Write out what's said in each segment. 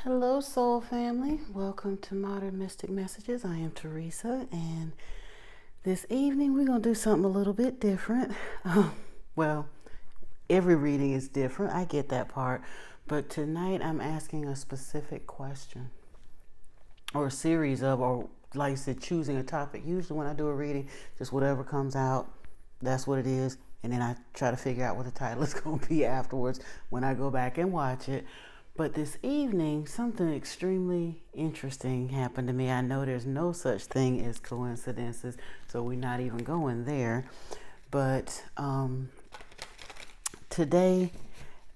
Hello, soul family. Welcome to Modern Mystic Messages. I am Teresa, and this evening we're going to do something a little bit different. Well, every reading is different. I get that part. But tonight I'm asking a specific question or a series of, or like I said, choosing a topic. Usually when I do a reading, just whatever comes out, that's what it is. And then I try to figure out what the title is going to be afterwards when I go back and watch it. But this evening, something extremely interesting happened to me. I know there's no such thing as coincidences, so we're not even going there. But today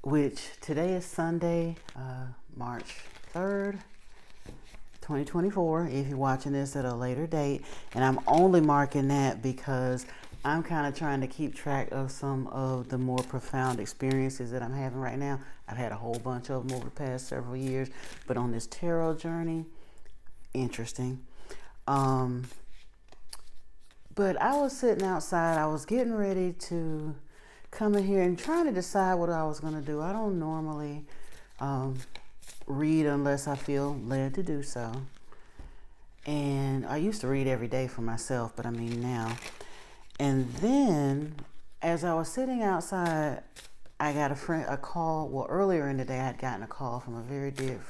is Sunday, March 3rd, 2024, if you're watching this at a later date. And I'm only marking that because I'm kind of trying to keep track of some of the more profound experiences that I'm having right now. I've had a whole bunch of them over the past several years, but on this tarot journey, interesting. But I was sitting outside. I was getting ready to come in here and trying to decide what I was going to do. I don't normally read unless I feel led to do so. And I used to read every day for myself, but I mean now. And then, as I was sitting outside, I got a call. Well, earlier in the day, I had gotten a call from a very dear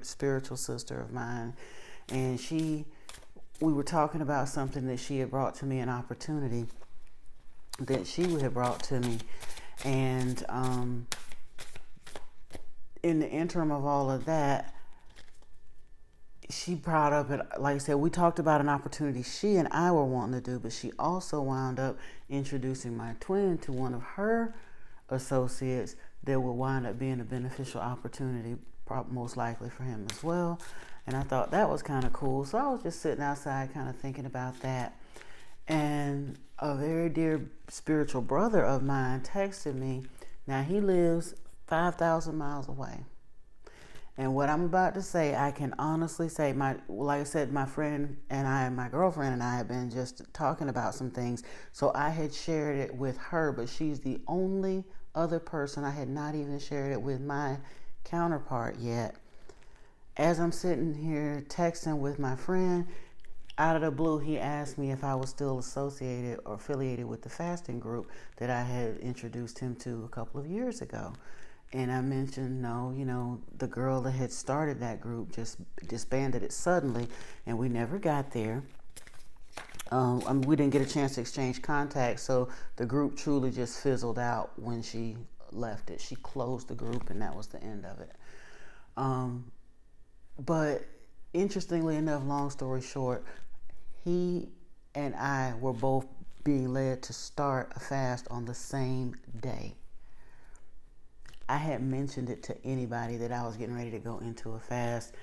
spiritual sister of mine. And we were talking about something that she had brought to me, an opportunity that she had brought to me. And in the interim of all of that, she brought up, like I said, we talked about an opportunity she and I were wanting to do, but she also wound up introducing my twin to one of her associates that would wind up being a beneficial opportunity, most likely for him as well. And I thought that was kind of cool. So I was just sitting outside kind of thinking about that. And a very dear spiritual brother of mine texted me. Now, he lives 5,000 miles away. And what I'm about to say, I can honestly say, like I said, my friend and I, my girlfriend and I have been just talking about some things. So I had shared it with her, but she's the only other person. I had not even shared it with my counterpart yet. As I'm sitting here texting with my friend, out of the blue, he asked me if I was still associated or affiliated with the fasting group that I had introduced him to a couple of years ago. And I mentioned, no, the girl that had started that group just disbanded it suddenly, and we never got there. We didn't get a chance to exchange contacts, so the group truly just fizzled out when she left it. She closed the group, and that was the end of it. But interestingly enough, long story short, he and I were both being led to start a fast on the same day. I hadn't mentioned it to anybody that I was getting ready to go into a fast,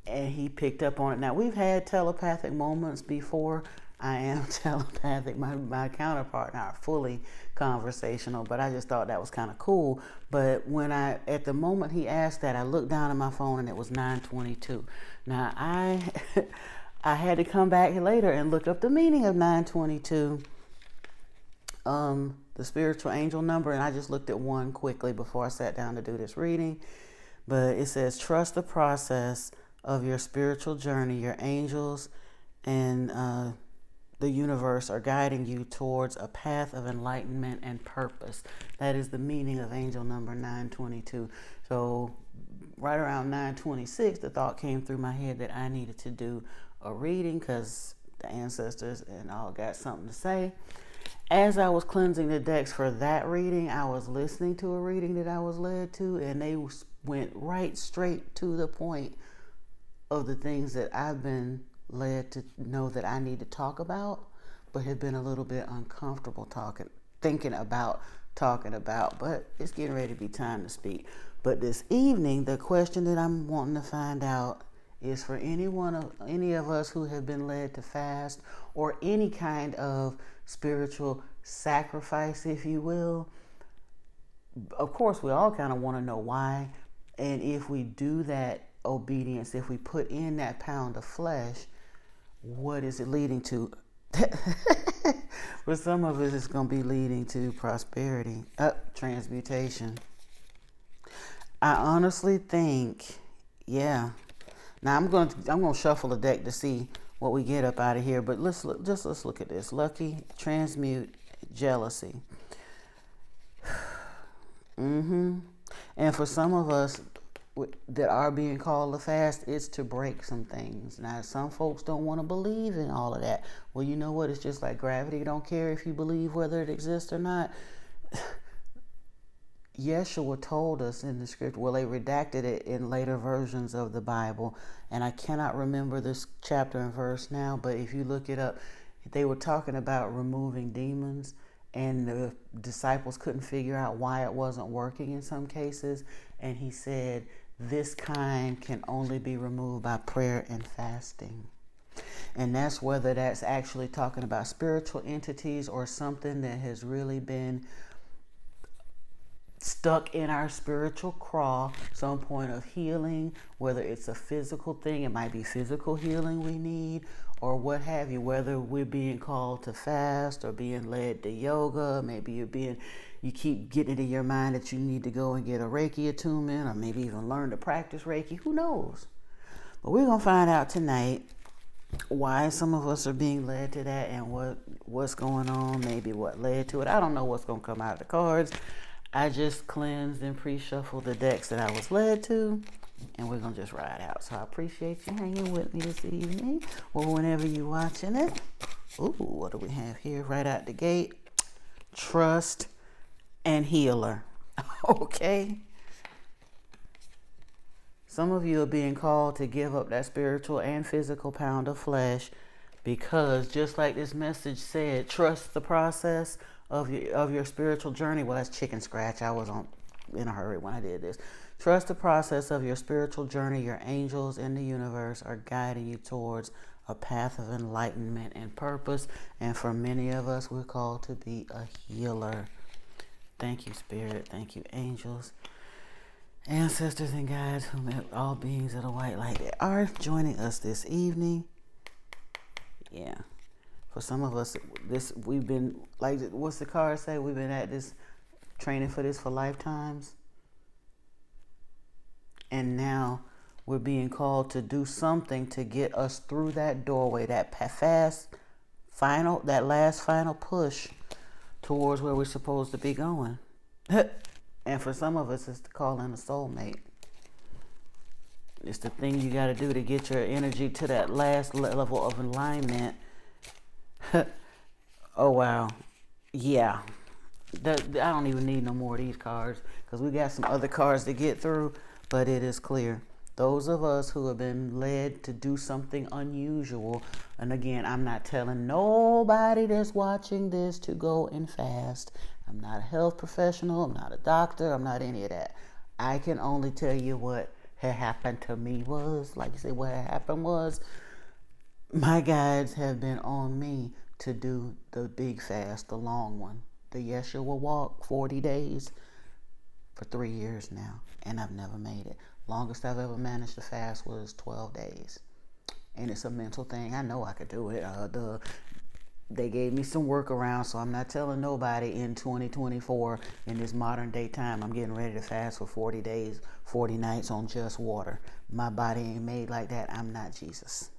and he picked up on it. Now, we've had telepathic moments before. I am telepathic. My counterpart and I are fully conversational, but I just thought that was kind of cool. But at the moment he asked that, I looked down at my phone and it was 9:22. Now, I had to come back later and look up the meaning of 9:22. The spiritual angel number, and I just looked at one quickly before I sat down to do this reading. But it says, trust the process of your spiritual journey. Your angels and the universe are guiding you towards a path of enlightenment and purpose. That is the meaning of angel number 922. So right around 926, the thought came through my head that I needed to do a reading because the ancestors and all got something to say. As I was cleansing the decks for that reading, I was listening to a reading that I was led to, and they went right straight to the point of the things that I've been led to know that I need to talk about, but have been a little bit uncomfortable thinking about talking about, but it's getting ready to be time to speak. But this evening, the question that I'm wanting to find out is for any of us who have been led to fast or any kind of spiritual sacrifice, if you will. Of course, we all kind of want to know why. And if we do that obedience, if we put in that pound of flesh, what is it leading to? For some of us, it's going to be leading to prosperity, transmutation. I honestly think Yeah. Now I'm gonna shuffle the deck to see what we get up out of here. But let's look at this. Lucky, transmute, jealousy. And for some of us that are being called to fast, it's to break some things. Now, some folks don't want to believe in all of that. Well, you know what? It's just like gravity. Don't care if you believe whether it exists or not. Yeshua told us in the scripture, well, they redacted it in later versions of the Bible, and I cannot remember this chapter and verse now, but if you look it up, they were talking about removing demons, and the disciples couldn't figure out why it wasn't working in some cases, and he said, this kind can only be removed by prayer and fasting. And that's whether that's actually talking about spiritual entities or something that has really been stuck in our spiritual craw, some point of healing, whether it's a physical thing, it might be physical healing we need, or what have you, whether we're being called to fast or being led to yoga, maybe you keep getting it in your mind that you need to go and get a Reiki attunement, or maybe even learn to practice Reiki, who knows? But we're going to find out tonight why some of us are being led to that and what's going on, maybe what led to it. I don't know what's going to come out of the cards. I just cleansed and pre-shuffled the decks that I was led to, and we're going to just ride out. So I appreciate you hanging with me this evening, or whenever you're watching it. Ooh, what do we have here right out the gate? Trust and healer. Okay? Some of you are being called to give up that spiritual and physical pound of flesh because, just like this message said, trust the process of your spiritual journey. Well, that's chicken scratch. I was in a hurry when I did this. Trust the process of your spiritual journey. Your angels in the universe are guiding you towards a path of enlightenment and purpose. And for many of us, we're called to be a healer. Thank you, Spirit. Thank you, angels, ancestors, and guides, all beings of the white light that are joining us this evening. Yeah. For some of us, we've been, like, what's the card say? We've been at this, training for this for lifetimes. And now we're being called to do something to get us through that doorway, that last final push towards where we're supposed to be going. And for some of us, it's to call in a soulmate. It's the thing you got to do to get your energy to that last level of alignment. Oh, wow. Yeah. I don't even need no more of these cards because we got some other cards to get through, but it is clear. Those of us who have been led to do something unusual, and again, I'm not telling nobody that's watching this to go and fast. I'm not a health professional. I'm not a doctor. I'm not any of that. I can only tell you what had happened to me was, like you said, what had happened was, my guides have been on me to do the big fast, the long one. The Yeshua walk, 40 days for 3 years now, and I've never made it. Longest I've ever managed to fast was 12 days. And it's a mental thing. I know I could do it. They gave me some workarounds, so I'm not telling nobody in 2024, in this modern day time, I'm getting ready to fast for 40 days, 40 nights on just water. My body ain't made like that. I'm not Jesus.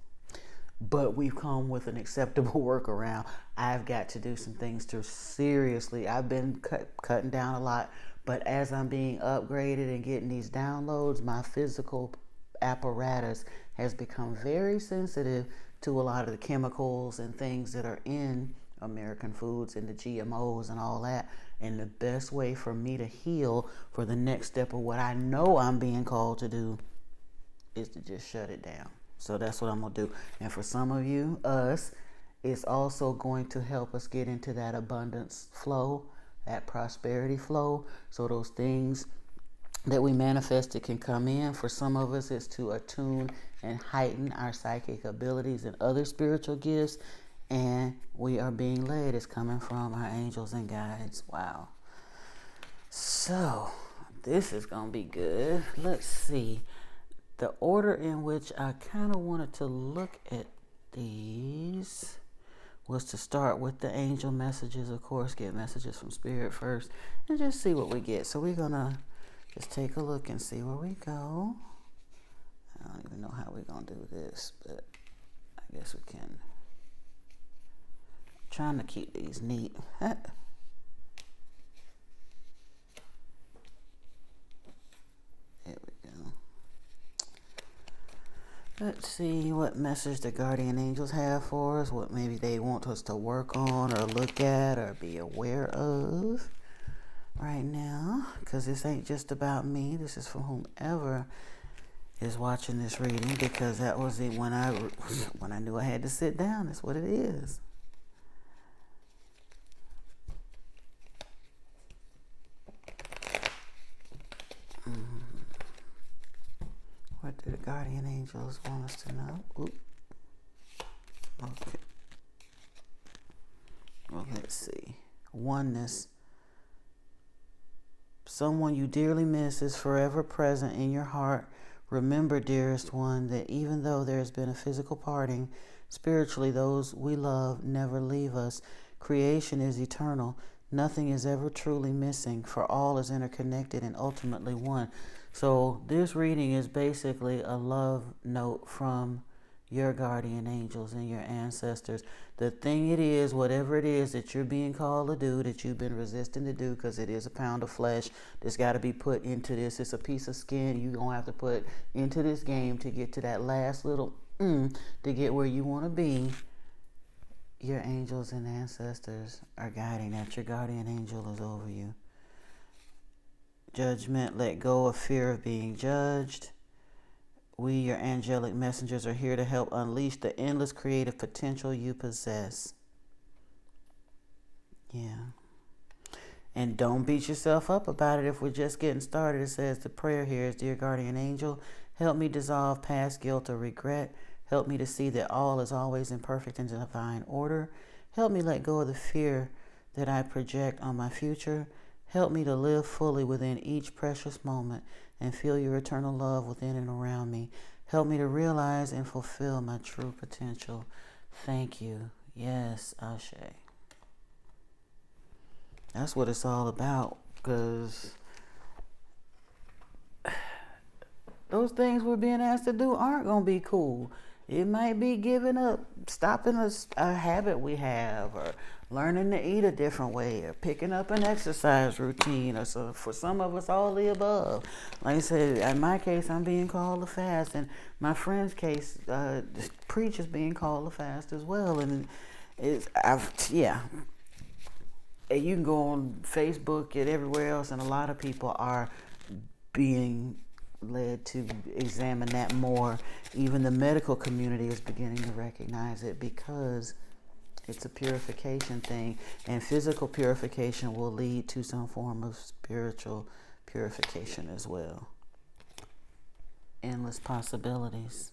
But we've come with an acceptable workaround. I've got to do some things to seriously. I've been cutting down a lot, but as I'm being upgraded and getting these downloads, my physical apparatus has become very sensitive to a lot of the chemicals and things that are in American foods and the GMOs and all that. And the best way for me to heal for the next step of what I know I'm being called to do is to just shut it down. So that's what I'm going to do. And for some of you, it's also going to help us get into that abundance flow, that prosperity flow. So those things that we manifested can come in. For some of us, it's to attune and heighten our psychic abilities and other spiritual gifts. And we are being led. It's coming from our angels and guides. Wow. So this is going to be good. Let's see. The order in which I kind of wanted to look at these was to start with the angel messages, of course, get messages from Spirit first, and just see what we get. So we're going to just take a look and see where we go. even know how we're going to do this, but I guess we can. Trying to keep these neat. There we go. Let's see what message the guardian angels have for us, what maybe they want us to work on or look at or be aware of right now, because this ain't just about me. This is for whomever is watching this reading, because that was it when I knew I had to sit down. That's what it is. What do the guardian angels want us to know? Oop. Okay. Well, let's see. Oneness. Someone you dearly miss is forever present in your heart. Remember, dearest one, that even though there has been a physical parting, spiritually those we love never leave us. Creation is eternal. Nothing is ever truly missing, for all is interconnected and ultimately one. So this reading is basically a love note from your guardian angels and your ancestors. The thing it is, whatever it is that you're being called to do, that you've been resisting to do, because it is a pound of flesh that's got to be put into this. It's a piece of skin you're going to have to put into this game to get to that last little to get where you want to be. Your angels and ancestors are guiding that. Your guardian angel is over you. Judgment, let go of fear of being judged. We, your angelic messengers, are here to help unleash the endless creative potential you possess. Yeah. And don't beat yourself up about it if we're just getting started. It says the prayer here is, dear guardian angel, help me dissolve past guilt or regret. Help me to see that all is always in perfect and divine order. Help me let go of the fear that I project on my future. Help me to live fully within each precious moment and feel your eternal love within and around me. Help me to realize and fulfill my true potential. Thank you. Yes, Ashe. That's what it's all about, because those things we're being asked to do aren't going to be cool. It might be giving up, stopping a habit we have, or learning to eat a different way, or picking up an exercise routine, or so for some of us, all the above. Like I said, in my case, I'm being called to fast, and my friend's case, Preach is being called to fast as well. And you can go on Facebook and everywhere else, and a lot of people are being led to examine that more. Even the medical community is beginning to recognize it, because it's a purification thing, and physical purification will lead to some form of spiritual purification as well. Endless possibilities.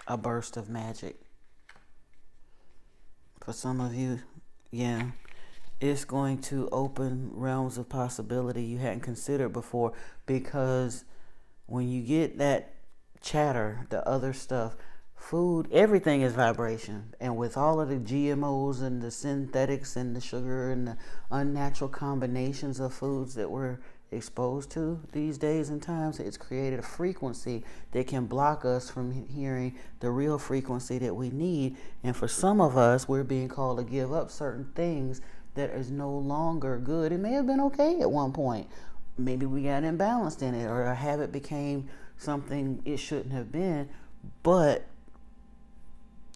A burst of magic. For some of you, yeah, it's going to open realms of possibility you hadn't considered before, because when you get that chatter, the other stuff, food, everything is vibration. And with all of the GMOs and the synthetics and the sugar and the unnatural combinations of foods that we're exposed to these days and times, it's created a frequency that can block us from hearing the real frequency that we need. And for some of us, we're being called to give up certain things that is no longer good. It may have been okay at one point. Maybe we got imbalanced in it, or a habit became something it shouldn't have been.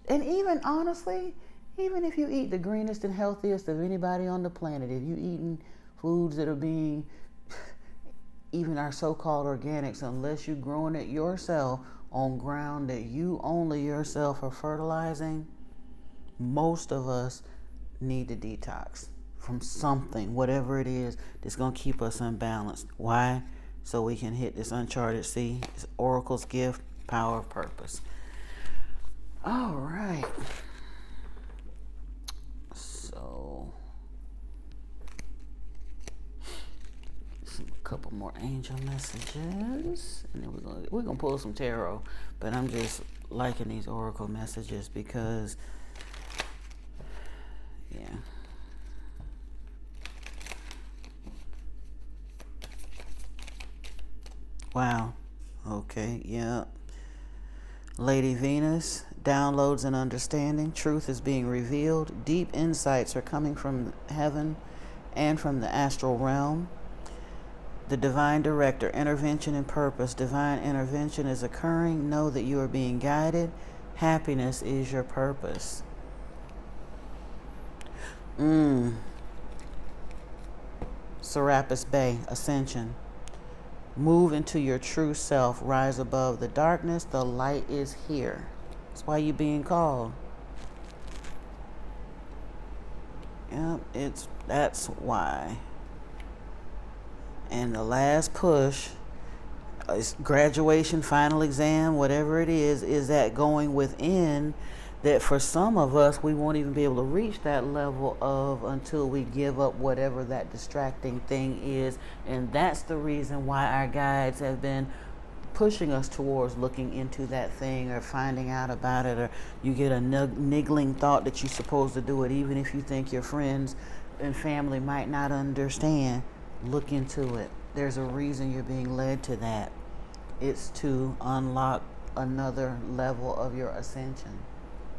And even honestly, even if you eat the greenest and healthiest of anybody on the planet, if you eating foods that are being, even our so-called organics, unless you're growing it yourself on ground that you only yourself are fertilizing, most of us need to detox from something, whatever it is, that's going to keep us unbalanced. Why? So we can hit this uncharted sea, this oracle's gift, power of purpose. All right. So, a couple more angel messages, and then we're gonna pull some tarot. But I'm just liking these oracle messages because, yeah. Wow. Okay, yeah. Lady Venus, downloads and understanding. Truth is being revealed. Deep insights are coming from heaven and from the astral realm. The divine director, intervention and purpose. Divine intervention is occurring. Know that you are being guided. Happiness is your purpose. Serapis Bay, ascension. Move into your true self. Rise above the darkness. The light is here. That's why you're being called. Yep, that's why. And the last push, graduation, final exam, whatever it is that going within, that for some of us, we won't even be able to reach that level of until we give up whatever that distracting thing is. And that's the reason why our guides have been pushing us towards looking into that thing or finding out about it, or you get a niggling thought that you're supposed to do it, even if you think your friends and family might not understand. Look into it. There's a reason you're being led to that. It's to unlock another level of your ascension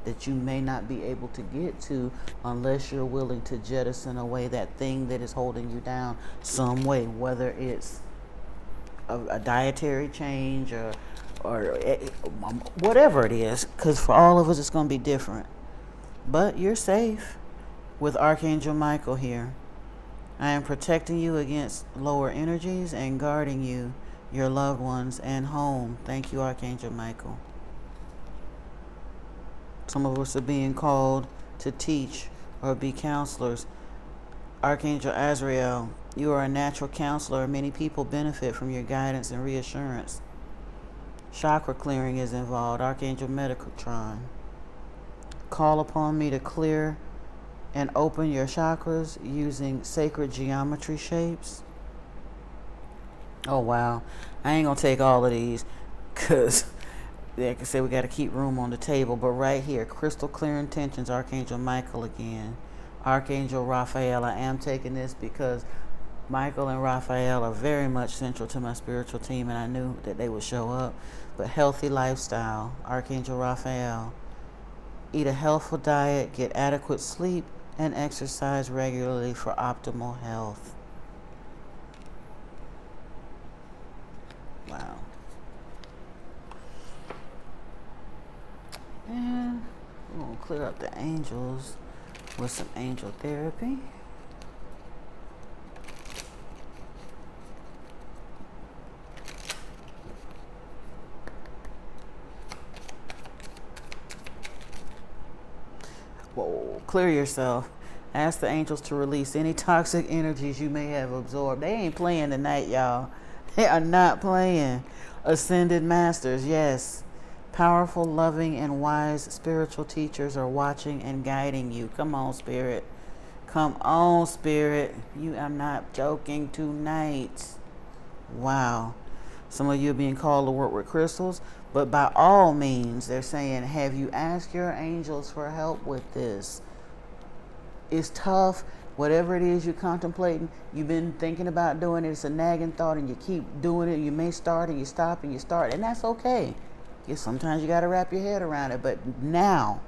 that you may not be able to get to unless you're willing to jettison away that thing that is holding you down some way, whether it's a dietary change or whatever it is, because for all of us it's going to be different. But you're safe with Archangel Michael here. I am protecting you against lower energies and guarding you, your loved ones, and home. Thank you, Archangel Michael. Some of us are being called to teach or be counselors. Archangel Azrael, you are a natural counselor. Many people benefit from your guidance and reassurance. Chakra clearing is involved. Archangel Metatron, call upon me to clear and open your chakras using sacred geometry shapes. Oh, wow. I ain't going to take all of these because, like I said, we got to keep room on the table. But right here, crystal clear intentions, Archangel Michael again. Archangel Raphael, I am taking this because Michael and Raphael are very much central to my spiritual team, and I knew that they would show up. But healthy lifestyle, Archangel Raphael. Eat a healthful diet, get adequate sleep, and exercise regularly for optimal health. Wow. And we're going to clear up the angels with some angel therapy. Whoa, clear yourself. Ask the angels to release any toxic energies you may have absorbed. They ain't playing tonight, y'all. They are not playing. Ascended masters, yes. Powerful, loving, and wise spiritual teachers are watching and guiding you. Come on, Spirit. Come on, Spirit. I'm not joking tonight. Wow. Some of you are being called to work with crystals, but by all means, they're saying, have you asked your angels for help with this? It's tough. Whatever it is you're contemplating, you've been thinking about doing it, it's a nagging thought, and you keep doing it. You may start and you stop and you start, and that's okay. Sometimes you got to wrap your head around it, but now,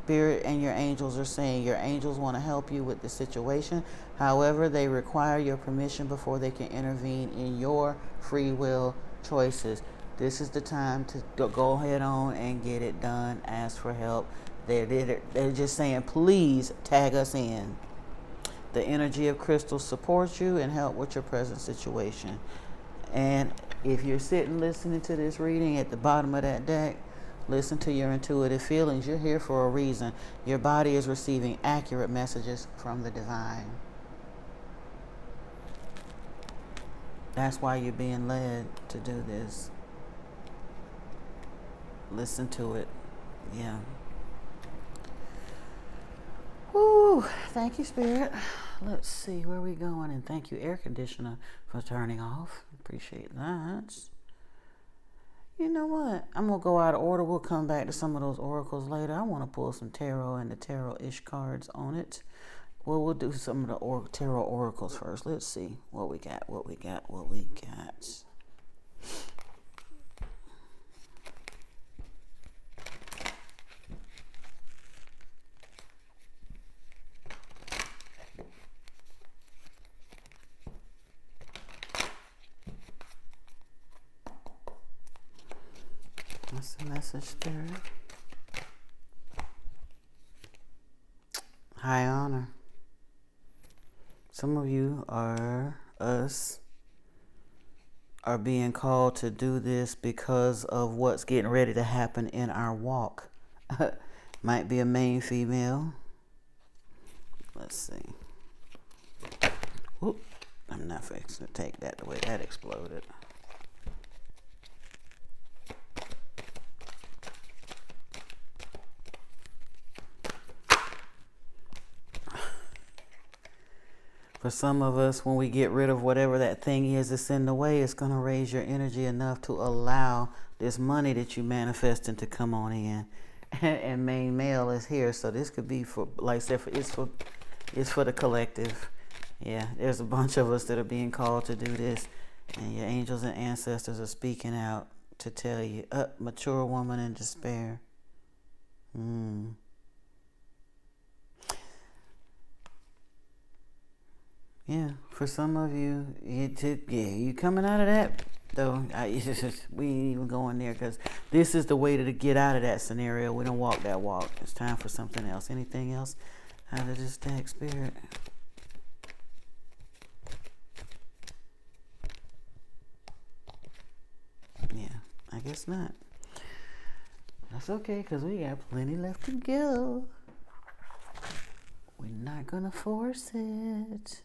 Spirit and your angels are saying your angels want to help you with the situation. However, they require your permission before they can intervene in your free will choices. This is the time to go ahead on and get it done. Ask for help. They're just saying, please tag us in. The energy of crystals supports you and help with your present situation. And if you're sitting listening to this reading at the bottom of that deck, listen to your intuitive feelings. You're here for a reason. Your body is receiving accurate messages from the divine. That's why you're being led to do this. Listen to it. Yeah. Woo, thank you, Spirit. Let's see where we going, and thank you, air conditioner, for turning off. Appreciate that. You know what? I'm going to go out of order. We'll come back to some of those oracles later. I want to pull some tarot and the tarot-ish cards on it. Well, we'll do some of the tarot oracles first. Let's see what we got. What's the message, Spirit? High honor. Some of you are being called to do this because of what's getting ready to happen in our walk. Might be a main female. Let's see. Whoop. I'm not fixing to take that the way that exploded. For some of us, when we get rid of whatever that thing is that's in the way, it's going to raise your energy enough to allow this money that you manifesting to come on in. And main male is here, so this could be for, like I said, it's for the collective. Yeah, there's a bunch of us that are being called to do this, and your angels and ancestors are speaking out to tell you, mature woman in despair. Yeah, for some of you, you coming out of that, though. We ain't even going there, because this is the way to get out of that scenario. We don't walk that walk. It's time for something else. Anything else out of this deck, Spirit? Yeah, I guess not. That's okay, because we got plenty left to go. We're not going to force it.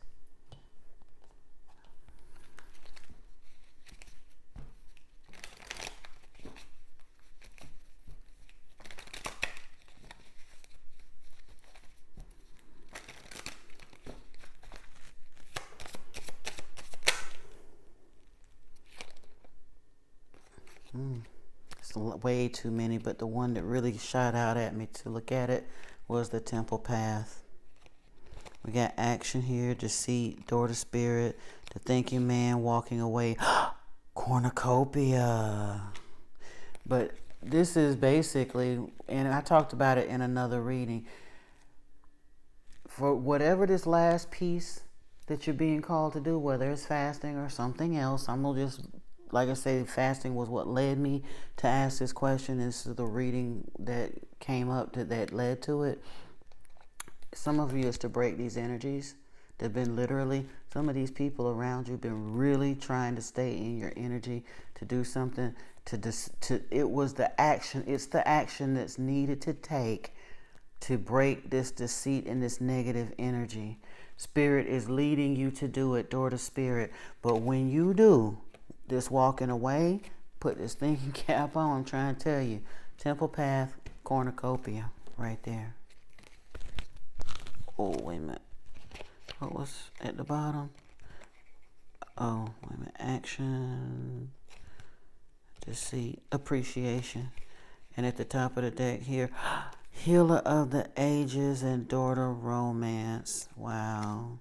It's way too many, but the one that really shot out at me to look at it was the temple path. We got action here, deceit, door to spirit, the thinking man walking away, cornucopia. But this is basically, and I talked about it in another reading, for whatever this last piece that you're being called to do, whether it's fasting or something else, I'm going to just, like I say, fasting was what led me to ask this question. This is the reading that came up that led to it. Some of you is to break these energies. They've been literally, some of these people around you have been really trying to stay in your energy to do something. It was the action. It's the action that's needed to take to break this deceit and this negative energy. Spirit is leading you to do it, door to spirit. But when you do this walking away, put this thinking cap on. I'm trying to tell you. Temple path, cornucopia, right there. Oh, wait a minute. What was at the bottom? Oh, wait a minute. Action, deceit, appreciation. And at the top of the deck here, healer of the ages and daughter romance. Wow.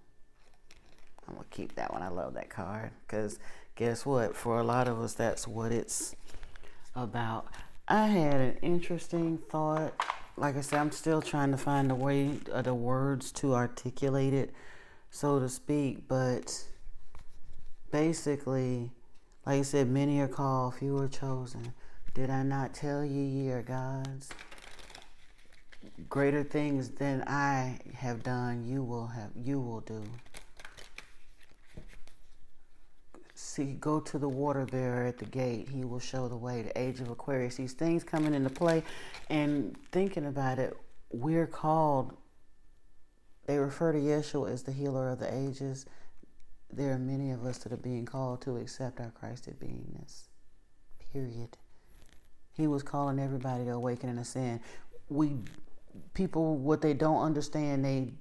I'm going to keep that one. I love that card. Because guess what? For a lot of us, that's what it's about. I had an interesting thought. Like I said, I'm still trying to find the way, the words to articulate it, so to speak. But basically, like I said, many are called, few are chosen. Did I not tell you, ye are gods? Greater things than I have done, you will do. See, go to the water bearer at the gate. He will show the way. The age of Aquarius. These things coming into play, and thinking about it, we're called. They refer to Yeshua as the healer of the ages. There are many of us that are being called to accept our Christed beingness. Period. He was calling everybody to awaken and ascend. People, what they don't understand, they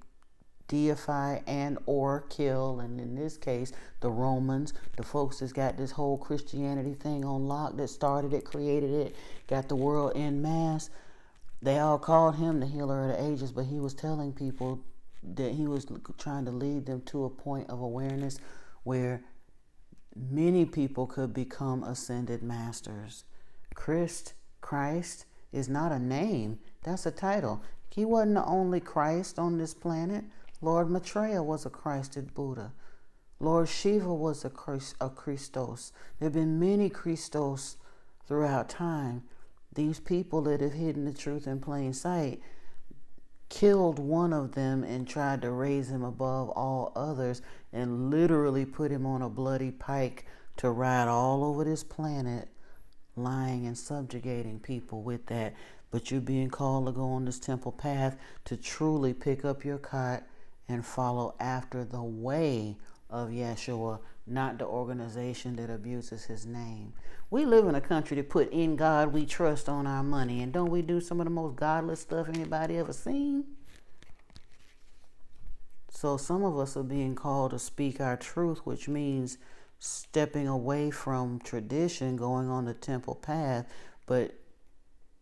deify and or kill, and in this case the Romans, the folks that's got this whole Christianity thing on lock, that started it, created it, got the world en masse. They all called him the healer of the ages, but he was telling people that he was trying to lead them to a point of awareness where many people could become ascended masters. Christ is not a name, that's a title. He wasn't the only Christ on this planet. Lord Maitreya was a Christed Buddha. Lord Shiva was a Christos. There have been many Christos throughout time. These people that have hidden the truth in plain sight killed one of them and tried to raise him above all others and literally put him on a bloody pike to ride all over this planet, lying and subjugating people with that. But you're being called to go on this temple path to truly pick up your cot and follow after the way of Yeshua, not the organization that abuses his name. We live in a country that put "in God we trust" on our money, and don't we do some of the most godless stuff anybody ever seen? So some of us are being called to speak our truth, which means stepping away from tradition, going on the temple path, but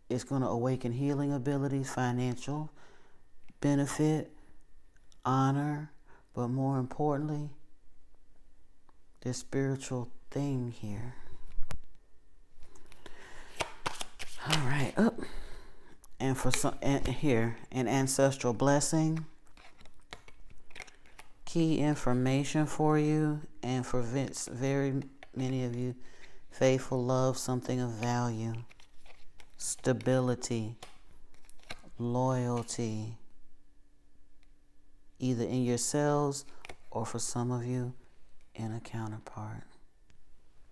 it's going to awaken healing abilities, financial benefit, honor, but more importantly, this spiritual thing here. All right, up. And for some, and here, an ancestral blessing, key information for you, and for very many of you, faithful love, something of value, stability, loyalty, either in yourselves or for some of you in a counterpart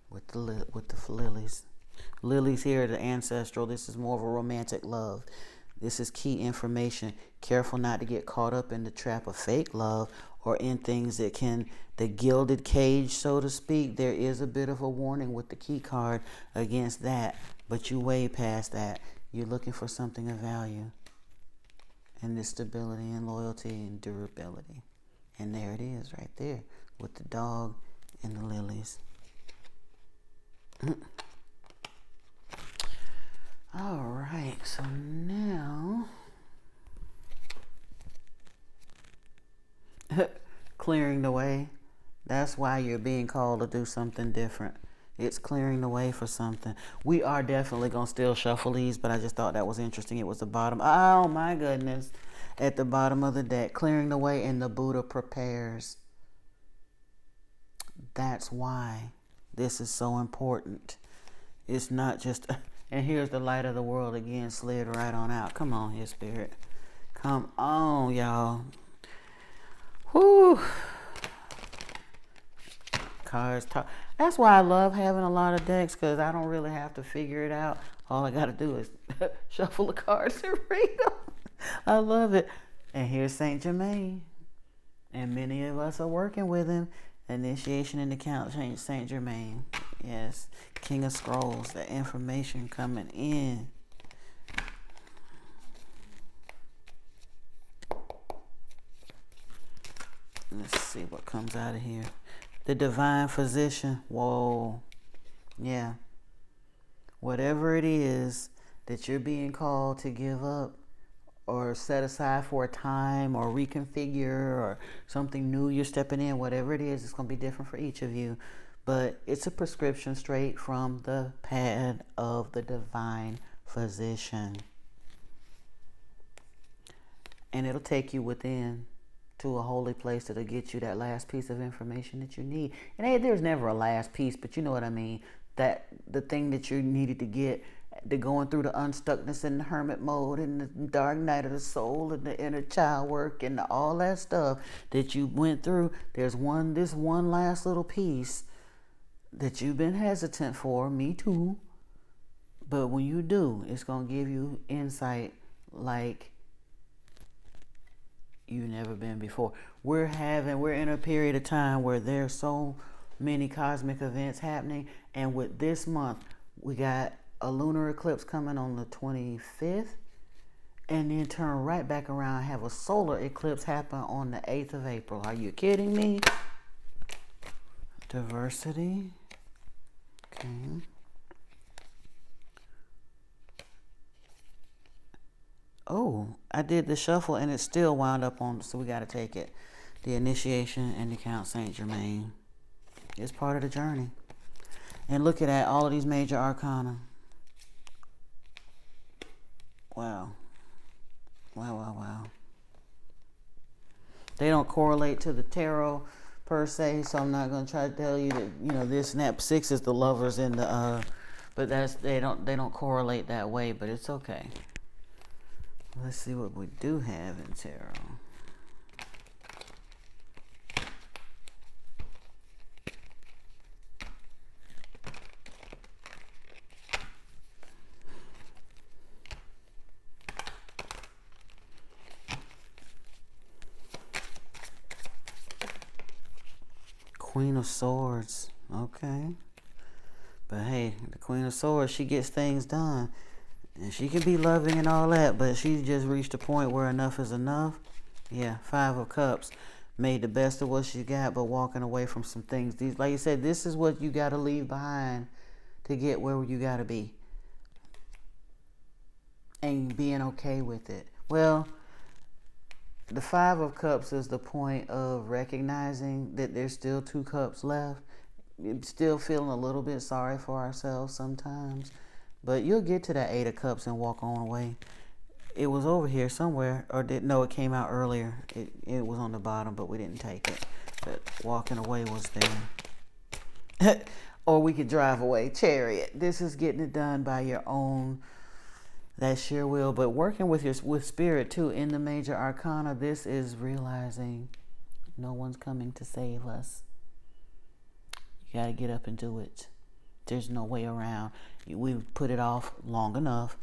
with the lilies. Lilies here are the ancestral. This is more of a romantic love. This is key information. Careful not to get caught up in the trap of fake love or in things that can, the gilded cage, so to speak. There is a bit of a warning with the key card against that, but you way past that. You're looking for something of value, and this stability and loyalty and durability. And there it is right there with the dog and the lilies. All right, so now clearing the way. That's why you're being called to do something different. It's clearing the way for something. We are definitely going to still shuffle these, but I just thought that was interesting. It was the bottom. Oh, my goodness. At the bottom of the deck, clearing the way, and the Buddha prepares. That's why this is so important. It's not just... And here's the light of the world again, slid right on out. Come on here, Spirit. Come on, y'all. Whew. Cards talk. That's why I love having a lot of decks, because I don't really have to figure it out. All I got to do is shuffle the cards and read them. I love it. And here's Saint Germain. And many of us are working with him. Initiation in the Count Saint Germain. Yes. King of Scrolls. The information coming in. Let's see what comes out of here. The Divine Physician. Whoa. Yeah. Whatever it is that you're being called to give up or set aside for a time or reconfigure or something new you're stepping in, whatever it is, it's going to be different for each of you. But it's a prescription straight from the pad of the Divine Physician. And it'll take you within to a holy place that'll get you that last piece of information that you need. And hey, there's never a last piece, but you know what I mean. That the thing that you needed to get, the going through the unstuckness and the hermit mode and the dark night of the soul and the inner child work and all that stuff that you went through. There's this one last little piece that you've been hesitant for, me too. But when you do, it's going to give you insight like you've never been before. We're in a period of time where there's so many cosmic events happening. And with this month, we got a lunar eclipse coming on the 25th. And then turn right back around and have a solar eclipse happen on the 8th of April. Are you kidding me? Diversity. Okay. Oh, I did the shuffle and it still wound up on, so we got to take it. The Initiation and the Count Saint Germain. It's part of the journey. And looking at all of these major arcana. Wow. Wow, wow, wow. They don't correlate to the tarot per se, so I'm not going to try to tell you that, you know, this snap 6 is the lovers in the but they don't correlate that way, but it's okay. Let's see what we do have in tarot. Queen of Swords. Okay. But hey, the Queen of Swords, she gets things done. And she can be loving and all that, but she just reached a point where enough is enough. Yeah, 5 of Cups. Made the best of what she got, but walking away from some things. These, like you said, this is what you got to leave behind to get where you got to be. And being okay with it. Well, the 5 of Cups is the point of recognizing that there's still 2 cups left. Still feeling a little bit sorry for ourselves sometimes. But you'll get to that 8 of Cups and walk on away. It was over here somewhere. Or no, it came out earlier. It was on the bottom, but we didn't take it. But walking away was there. Or we could drive away. Chariot. This is getting it done by your own... That's your will, but working with spirit too in the major arcana, this is realizing no one's coming to save us. You got to get up and do it. There's no way around. We've put it off long enough.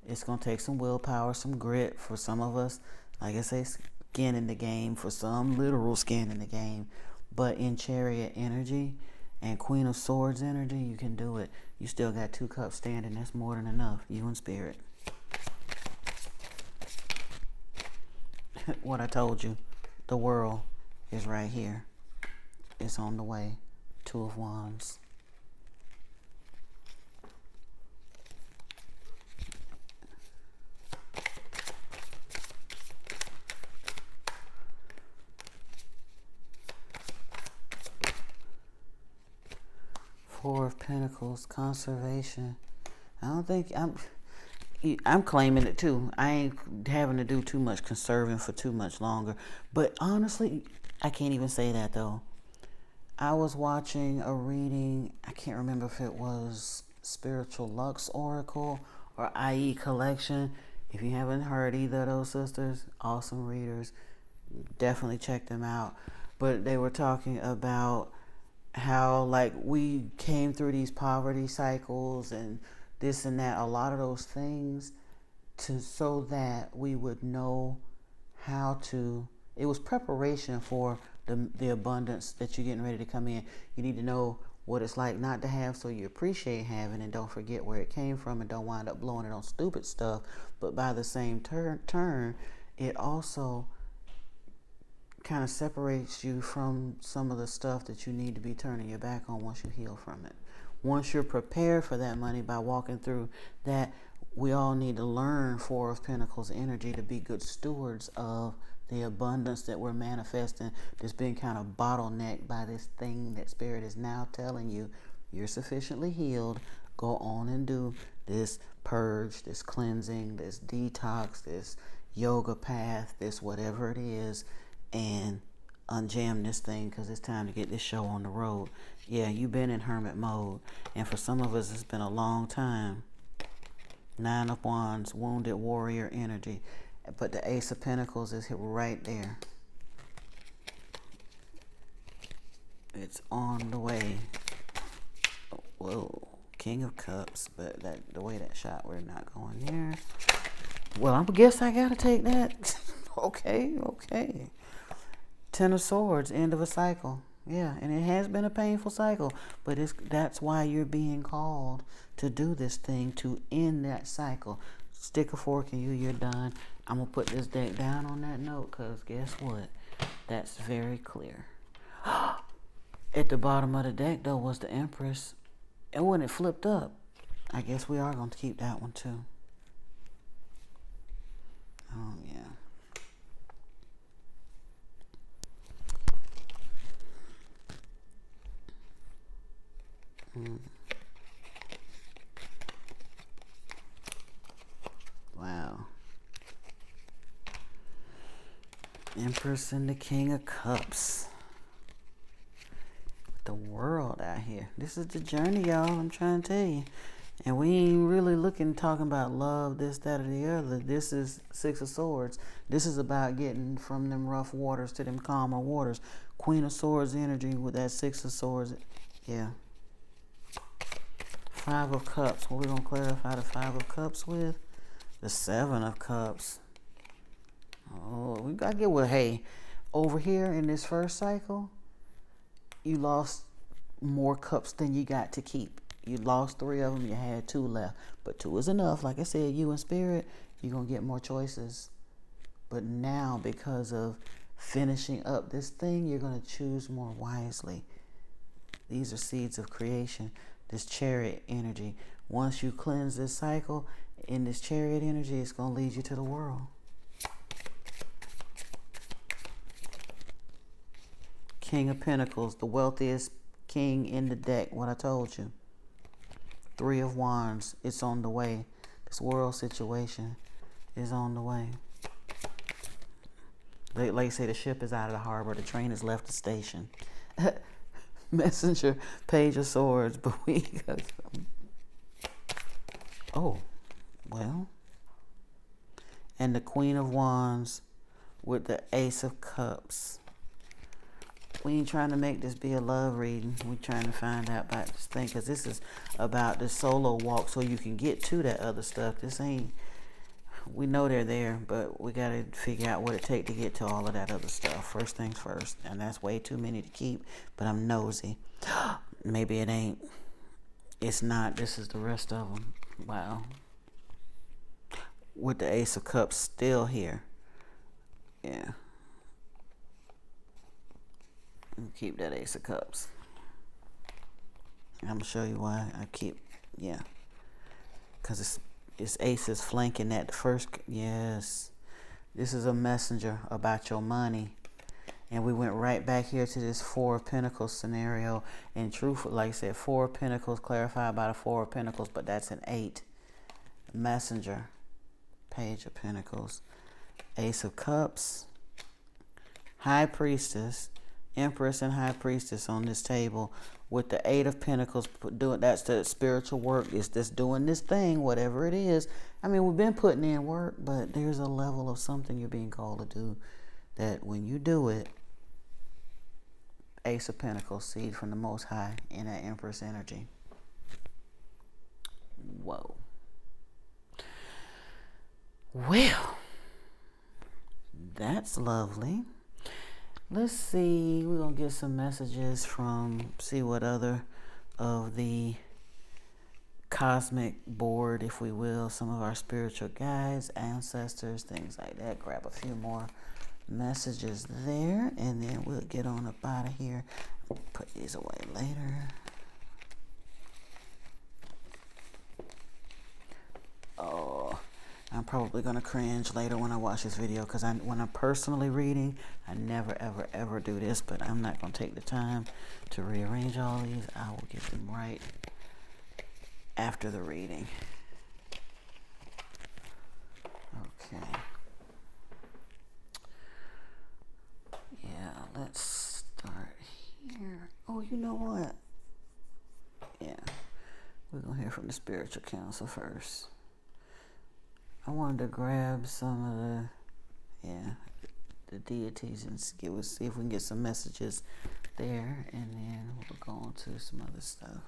It's going to take some willpower, some grit for some of us. Like I say, skin in the game. For some, literal skin in the game. But in Chariot energy and Queen of Swords energy, you can do it. You still got 2 cups standing. That's more than enough. You and spirit. What I told you. The world is right here. It's on the way. 2 of Wands. Four of Pentacles, conservation. I don't think I'm claiming it too. I ain't having to do too much conserving for too much longer. But honestly, I can't even say that though. I was watching a reading. I can't remember if it was Spiritual Lux Oracle or IE Collection. If you haven't heard either of those sisters, awesome readers. Definitely check them out. But they were talking about how like we came through these poverty cycles and this and that, a lot of those things so that we would know how to, it was preparation for the abundance that you're getting ready to come in. You need to know what it's like not to have so you appreciate having and don't forget where it came from and don't wind up blowing it on stupid stuff. But by the same turn, it also kind of separates you from some of the stuff that you need to be turning your back on once you heal from it. Once you're prepared for that money by walking through that, we all need to learn 4 of Pentacles energy to be good stewards of the abundance that we're manifesting that's been kind of bottlenecked by this thing that Spirit is now telling you you're sufficiently healed. Go on and do this purge, this cleansing, this detox, this yoga path, this whatever it is, and unjam this thing because it's time to get this show on the road. Yeah, you've been in hermit mode, and for some of us it's been a long time. 9 of Wands, wounded warrior energy, but the Ace of Pentacles is right there. It's on the way. Whoa, King of Cups, but the way that shot, we're not going there. Well, I guess I gotta take that. Okay. 10 of Swords, end of a cycle. Yeah, and it has been a painful cycle, but that's why you're being called to do this thing, to end that cycle. Stick a fork in you, you're done. I'm going to put this deck down on that note because guess what? That's very clear. At the bottom of the deck, though, was the Empress. And when it flipped up, I guess we are going to keep that one, too. Oh, yeah. Wow. Empress and the King of Cups. The world out here. This is the journey, y'all. I'm trying to tell you. And we ain't really talking about love, this, that, or the other. This is Six of Swords. This is about getting from them rough waters to them calmer waters. Queen of Swords energy with that Six of Swords. Yeah. Five of Cups. What we're going to clarify the Five of Cups with? The Seven of Cups. Oh, we got to get with, hey, over here in this first cycle, you lost more cups than you got to keep. You lost 3 of them, you had 2 left. But 2 is enough. Like I said, you in spirit, you're going to get more choices. But now, because of finishing up this thing, you're going to choose more wisely. These are seeds of creation, this chariot energy. Once you cleanse this cycle, in this chariot energy, it's going to lead you to the world. King of Pentacles, the wealthiest king in the deck, what I told you. 3 of Wands, it's on the way. This world situation is on the way. Like I say, the ship is out of the harbor. The train has left the station. Messenger, Page of Swords, but we got some. Oh, well. And the Queen of Wands with the Ace of Cups. We ain't trying to make this be a love reading. We're trying to find out about this thing, because this is about the solo walk so you can get to that other stuff. This ain't, we know they're there, but we got to figure out what it takes to get to all of that other stuff. First things first. And that's way too many to keep, but I'm nosy. Maybe it ain't. It's not. This is the rest of them. Wow. With the Ace of Cups still here. Yeah. Keep that Ace of Cups. I'm going to show you why I keep, yeah. Because it's aces flanking that first, yes. This is a messenger about your money. And we went right back here to this 4 of Pentacles scenario. And truth, like I said, 4 of Pentacles clarified by the 4 of Pentacles, but that's an 8. Messenger. Page of Pentacles. Ace of Cups. High Priestess. Empress and High Priestess on this table with the 8 of Pentacles. That's the spiritual work. It's just doing this thing, whatever it is. I mean, we've been putting in work, but there's a level of something you're being called to do that when you do it, Ace of Pentacles, seed from the Most High in that Empress energy. Whoa. Well, that's lovely. Let's see, we're going to get some messages from, see what other of the cosmic board, if we will, some of our spiritual guides, ancestors, things like that. Grab a few more messages there, and then we'll get on up out of here. Put these away later. Oh, I'm probably going to cringe later when I watch this video, because when I'm personally reading, I never, ever, ever do this, but I'm not going to take the time to rearrange all these. I will get them right after the reading. Okay. Yeah, let's start here. Oh, you know what? Yeah, we're going to hear from the spiritual council first. I wanted to grab some of the deities and see if we can get some messages there, and then we'll go on to some other stuff.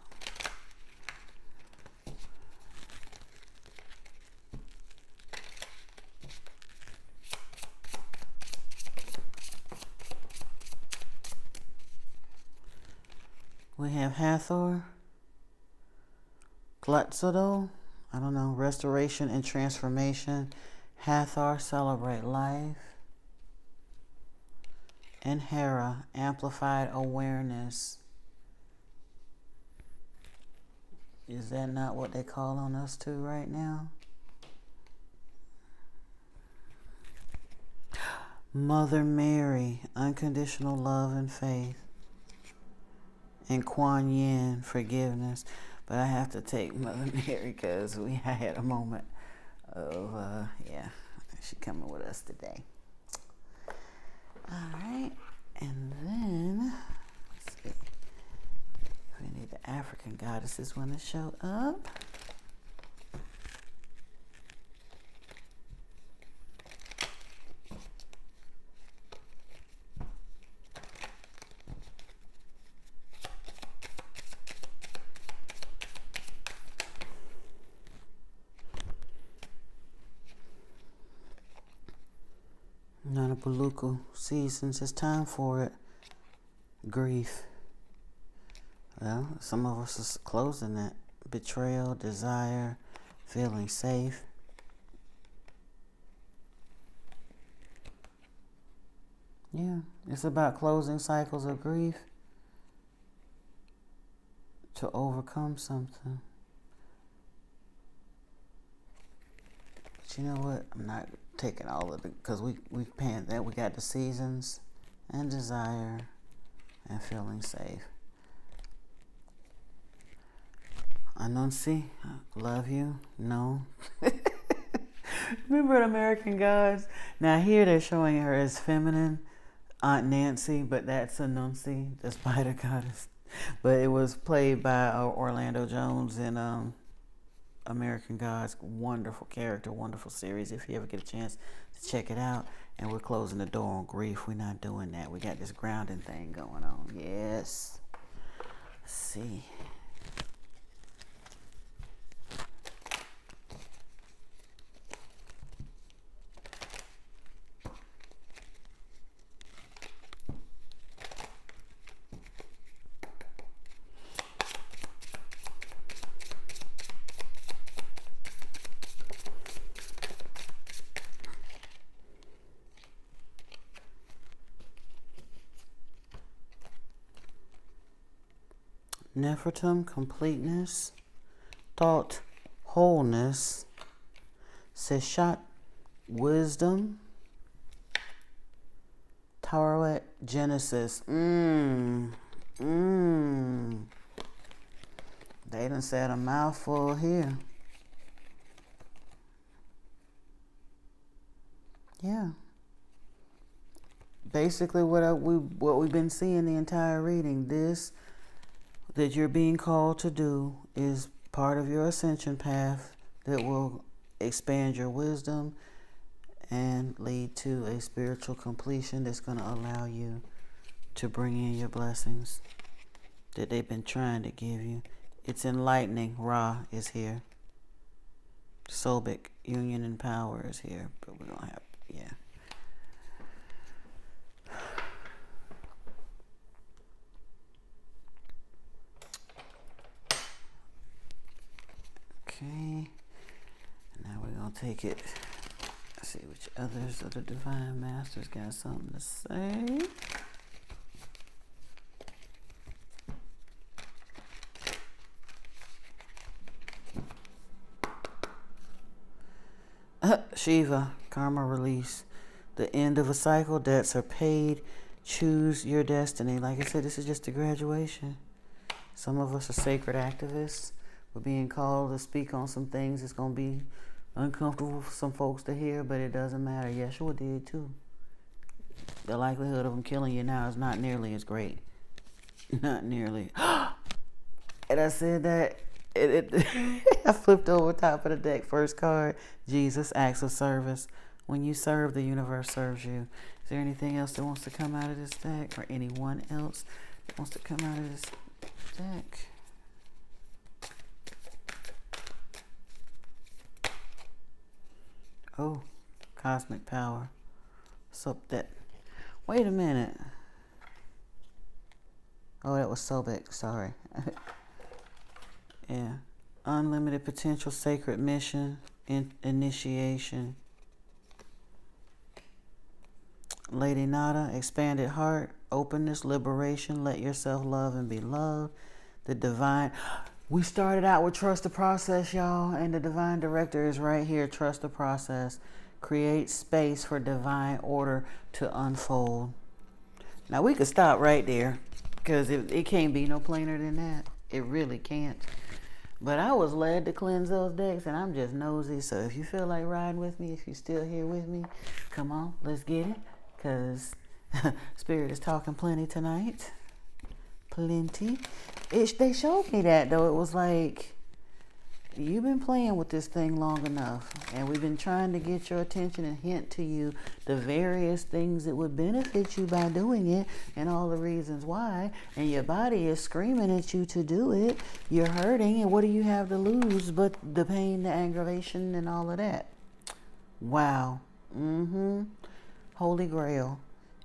We have Hathor, Quetzalcoatl, I don't know, restoration and transformation. Hathor, celebrate life. And Hera, amplified awareness. Is that not what they call on us to right now? Mother Mary, unconditional love and faith. And Kuan Yin, forgiveness. But I have to take Mother Mary because I had a moment of, she coming with us today. All right. And then, let's see. We need the African goddesses when they show up. Nana Baluku seasons, it's time for it. Grief. Well, some of us is closing that. Betrayal, desire, feeling safe. Yeah, it's about closing cycles of grief to overcome something. But you know what? I'm not taking all of it because we've panned that. We got the seasons and desire and feeling safe. Anansi, love you. No. Remember in American Gods? Now here they're showing her as feminine, Aunt Nancy, but that's Anansi, the spider goddess. But it was played by Orlando Jones in American Gods. Wonderful character, wonderful series. If you ever get a chance to check it out. And we're closing the door on grief. We're not doing that. We got this grounding thing going on. Yes. Let's see. Nefertum, completeness, thought, wholeness, Seshat, wisdom, Taweret, Genesis. They done said a mouthful here. Yeah. Basically what we've been seeing the entire reading, this that you're being called to do is part of your ascension path that will expand your wisdom and lead to a spiritual completion that's going to allow you to bring in your blessings that they've been trying to give you. It's enlightening. Ra is here. Sobic, union and power is here, but we don't have, yeah. Okay, now we're going to take it. Let's see which others of the Divine Masters got something to say. Shiva, karma release. The end of a cycle, debts are paid. Choose your destiny. Like I said, this is just a graduation. Some of us are sacred activists. We're being called to speak on some things. It's going to be uncomfortable for some folks to hear, but it doesn't matter. Yeshua did too. The likelihood of them killing you now is not nearly as great. Not nearly. And I said that. I flipped over top of the deck. First card, Jesus, acts of service. When you serve, the universe serves you. Is there anything else that wants to come out of this deck? Or anyone else that wants to come out of this deck? Oh, cosmic power. So that. Wait a minute. Oh, that was Sobek. Sorry. Yeah. Unlimited potential, sacred mission, initiation. Lady Nada, expanded heart, openness, liberation, let yourself love and be loved. The divine. We started out with trust the process, y'all, and the divine director is right here. Trust the process. Create space for divine order to unfold. Now we could stop right there. Because it can't be no plainer than that. It really can't. But I was led to cleanse those decks, and I'm just nosy. So if you feel like riding with me, if you're still here with me, come on, let's get it. Because Spirit is talking plenty tonight. Plenty. They showed me that, though. It was like, you've been playing with this thing long enough, and we've been trying to get your attention and hint to you the various things that would benefit you by doing it and all the reasons why, and your body is screaming at you to do it. You're hurting, and what do you have to lose but the pain, the aggravation, and all of that? Wow. Holy Grail.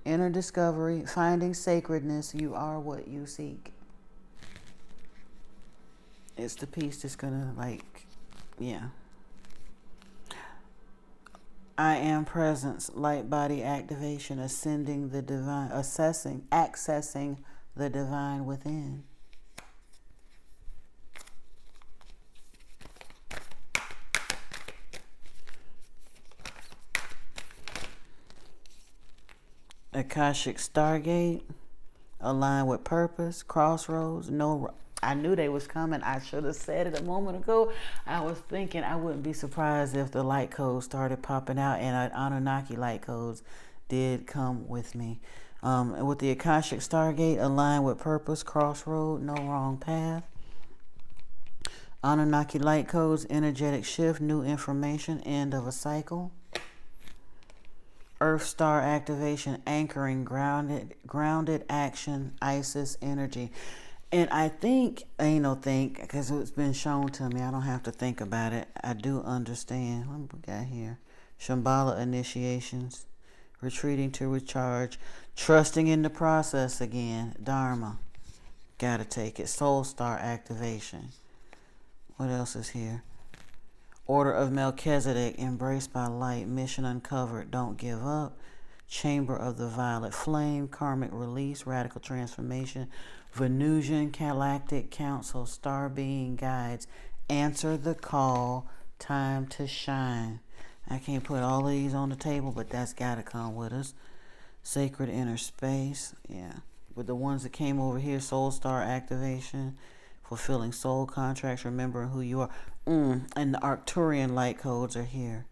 Inner discovery, finding sacredness. You are what you seek. It's the piece that's gonna, like, yeah. I am presence, light body activation, ascending the divine, accessing the divine within. Akashic Stargate, align with purpose, crossroads, no. I knew they was coming. I should have said it a moment ago. I was thinking I wouldn't be surprised if the light codes started popping out, and Anunnaki light codes did come with me. With the Akashic Stargate, align with purpose, crossroad, no wrong path. Anunnaki light codes, energetic shift, new information, end of a cycle. Earth star activation, anchoring, grounded action, Isis energy. And I think, because it's been shown to me, I don't have to think about it. I do understand. What we got here? Shambhala initiations, retreating to recharge, trusting in the process again, Dharma. Gotta take it. Soul star activation. What else is here? Order of Melchizedek, embraced by light, mission uncovered, don't give up. Chamber of the violet flame, karmic release, radical transformation. Venusian galactic council, star being guides, answer the call, time to shine. I can't put all of these on the table, but that's gotta come with us. Sacred inner space, yeah. With the ones that came over here, soul star activation, fulfilling soul contracts, remembering who you are. And the Arcturian light codes are here.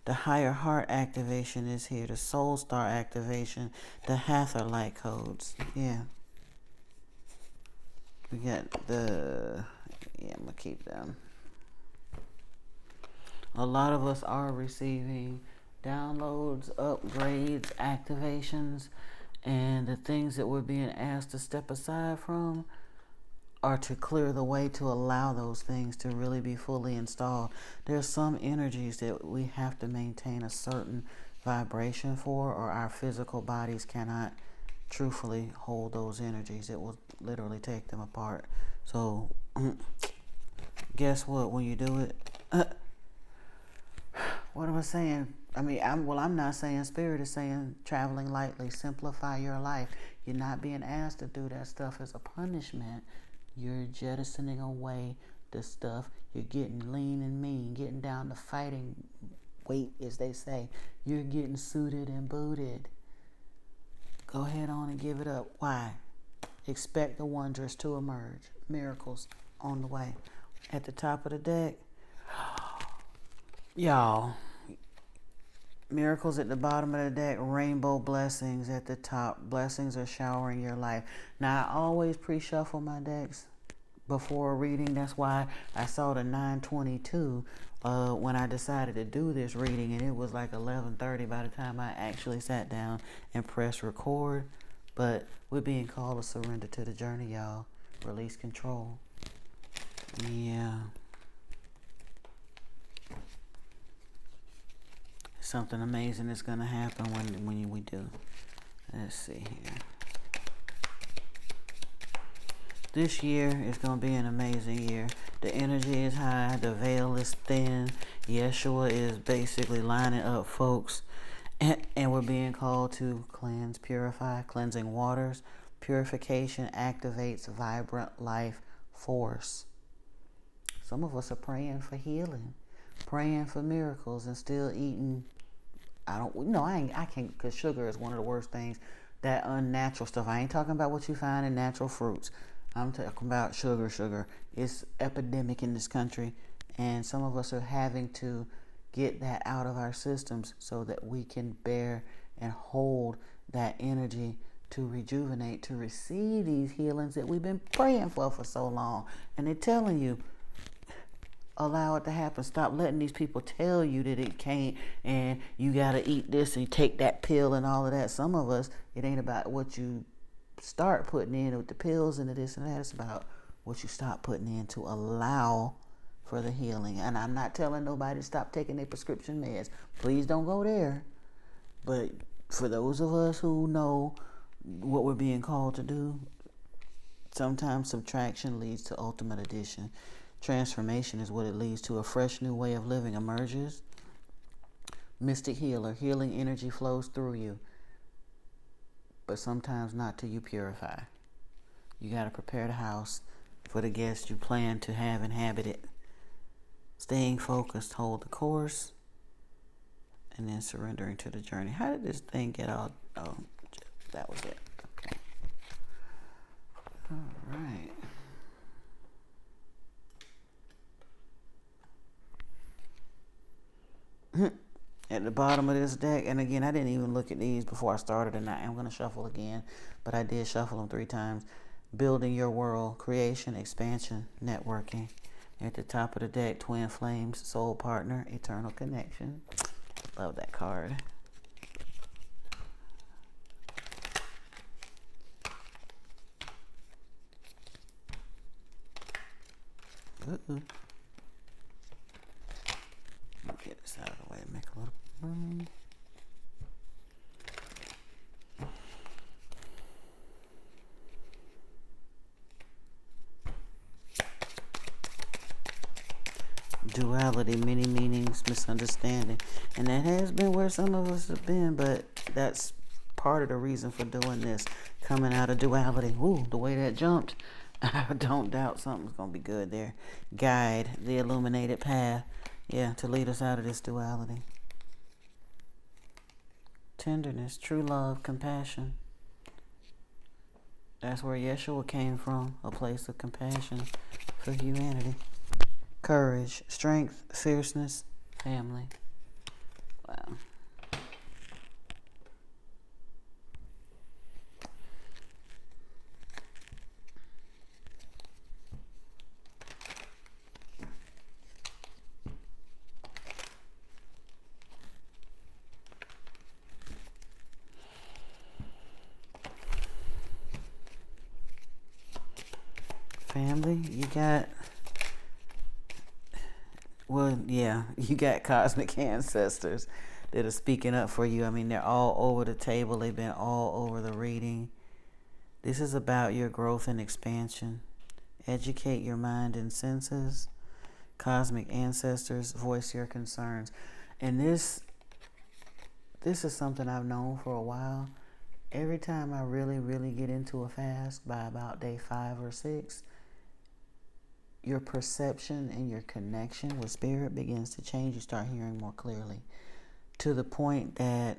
The higher heart activation is here. The soul star activation. The Hathor light codes. Yeah. We got I'm going to keep them. A lot of us are receiving downloads, upgrades, activations, and the things that we're being asked to step aside from are to clear the way to allow those things to really be fully installed. There's some energies that we have to maintain a certain vibration for, or our physical bodies cannot truthfully hold those energies. It will literally take them apart. So guess what? When you do it, what am I saying? I'm not saying. Spirit is saying traveling lightly, simplify your life. You're not being asked to do that stuff as a punishment. You're jettisoning away the stuff. You're getting lean and mean, getting down to fighting weight, as they say. You're getting suited and booted. Go ahead on and give it up. Why? Expect the wondrous to emerge. Miracles on the way. At the top of the deck, y'all, miracles at the bottom of the deck, rainbow blessings at the top. Blessings are showering your life. Now, I always pre-shuffle my decks before a reading. That's why I saw the 922 when I decided to do this reading, and it was like 11:30 by the time I actually sat down and pressed record. But we're being called to surrender to the journey, y'all. Release control. Yeah. Something amazing is going to happen when we do. Let's see here. This year is going to be an amazing year. The energy is high. The veil is thin. Yeshua is basically lining up folks. And we're being called to cleanse, purify, cleansing waters. Purification activates vibrant life force. Some of us are praying for healing, praying for miracles, and still eating. I can't, because sugar is one of the worst things that unnatural stuff. I ain't talking about what you find in natural fruits. I'm talking about sugar. It's epidemic in this country, and some of us are having to get that out of our systems so that we can bear and hold that energy to rejuvenate, to receive these healings that we've been praying for so long. And they're telling you, allow it to happen. Stop letting these people tell you that it can't, and you gotta eat this and take that pill and all of that. Some of us, it ain't about what you start putting in with the pills and the this and that. It's about what you stop putting in to allow for the healing. And I'm not telling nobody to stop taking their prescription meds. Please don't go there. But for those of us who know what we're being called to do, sometimes subtraction leads to ultimate addition. Transformation is what it leads to. A fresh new way of living emerges. Mystic healer, healing energy flows through you, but sometimes not till you purify. You got to prepare the house for the guests you plan to have inhabit it. Staying focused, hold the course, and then surrendering to the journey. How did this thing get all... Oh, that was it. Okay. All right. At the bottom of this deck, and again, I didn't even look at these before I started, and I am going to shuffle again, but I did shuffle them 3 times. Building your world, creation, expansion, networking. At the top of the deck, twin flames, soul partner, eternal connection. Love that card. Get this out of the way and make a little room. Duality, many meanings, misunderstanding. And that has been where some of us have been, but that's part of the reason for doing this. Coming out of duality. Ooh, the way that jumped. I don't doubt something's going to be good there. Guide, the illuminated path. Yeah, to lead us out of this duality. Tenderness, true love, compassion. That's where Yeshua came from, a place of compassion for humanity. Courage, strength, fierceness, family. Wow. Family, you got, well, yeah, you got cosmic ancestors that are speaking up for you. I mean, they're all over the table. They've been all over the reading. This is about your growth and expansion. Educate your mind and senses. Cosmic ancestors, voice your concerns. And this is something I've known for a while. Every time I really get into a fast, by about day 5 or 6, your perception and your connection with spirit begins to change. You start hearing more clearly, to the point that